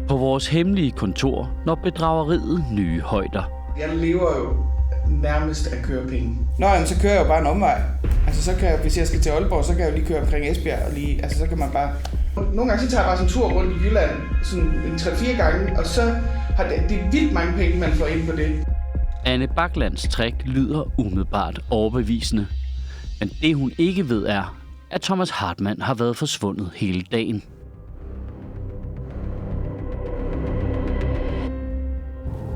På vores hemmelige kontor når bedrageriet nye højder. Jeg lever jo nærmest af kørepenge. Nå, jamen, så kører jeg jo bare en omvej. Altså, så kan jeg, hvis jeg skal til Aalborg, så kan jeg jo lige køre omkring Esbjerg. Og lige, altså, så kan man bare... Nogle gange så tager jeg bare sådan en tur rundt i Jylland, sådan en 3-4 gange, og så har det er vildt mange penge, man får ind på det. Anne Baklands trick lyder umiddelbart overbevisende. Men det hun ikke ved er, at Thomas Hartmann har været forsvundet hele dagen.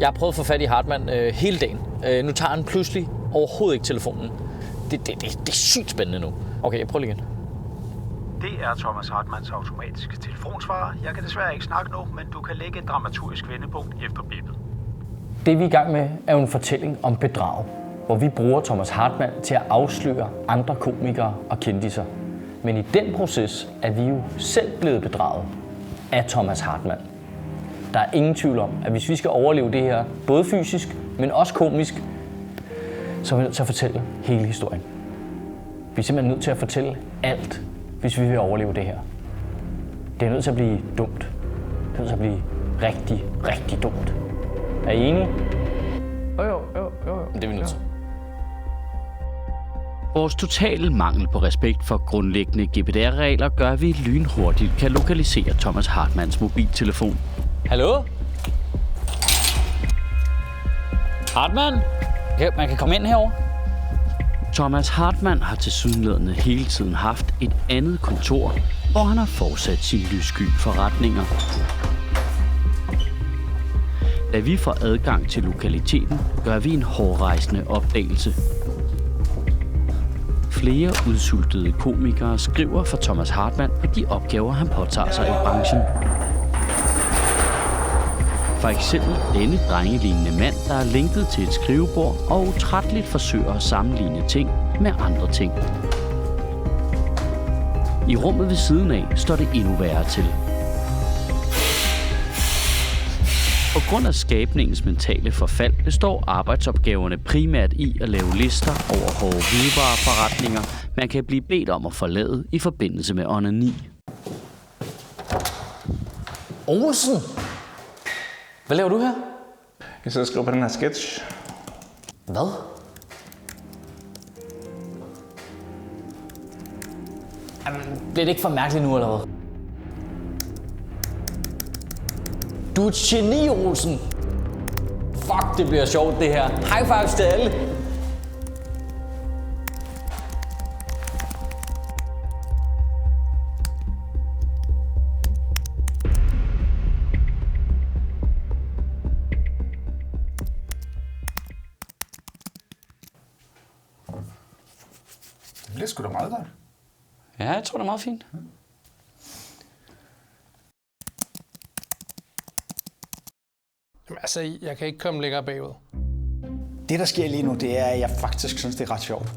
Jeg har prøvet at få fat i Hartmann hele dagen. Nu tager han pludselig overhovedet ikke telefonen. Det er sygt spændende nu. Okay, jeg prøver lige igen. Det er Thomas Hartmanns automatiske telefonsvarer. Jeg kan desværre ikke snakke nu, men du kan lægge et dramaturgisk vendepunkt efter bippet. Det vi er i gang med er jo en fortælling om bedrag, hvor vi bruger Thomas Hartmann til at afsløre andre komikere og kendiser. Men i den proces er vi jo selv blevet bedraget af Thomas Hartmann. Der er ingen tvivl om, at hvis vi skal overleve det her, både fysisk, men også komisk, så er vi nødt til at fortælle hele historien. Vi er simpelthen nødt til at fortælle alt, hvis vi vil overleve det her. Det er nødt til at blive dumt. Det er nødt til at blive rigtig, rigtig dumt. Er I enige? Jo. Det er vi nødt til. Vores totale mangel på respekt for grundlæggende GDPR-regler gør, at vi lynhurtigt kan lokalisere Thomas Hartmanns mobiltelefon. Hallo? Hartmann? Ja, man kan komme ind herover. Thomas Hartmann har tilsyneladende hele tiden haft et andet kontor, hvor han har fortsat sine lyssky forretninger. Da vi får adgang til lokaliteten, gør vi en hårrejsende opdagelse. Flere udsultede komikere skriver for Thomas Hartmann på de opgaver, han påtager sig i branchen. For eksempel denne drengelignende mand, der er linket til et skrivebord og utrætteligt forsøger at sammenligne ting med andre ting. I rummet ved siden af står det endnu værre til. På grund af skabningens mentale forfald består arbejdsopgaverne primært i at lave lister over hårde hvidevareforretninger, man kan blive bedt om at forlade i forbindelse med onani. Olsen? Hvad laver du her? Jeg sidder og skriver på den her sketch. Hvad? Jamen, bliver det ikke for mærkeligt nu, eller hvad? Du er et geni, Olsen. Fuck, det bliver sjovt, det her. High fives til alle. Det bliver sgu da meget godt. Ja, jeg tror, det er meget fint. Jamen, altså, jeg kan ikke komme længere bagud. Det, der sker lige nu, det er, at jeg faktisk synes, det er ret sjovt.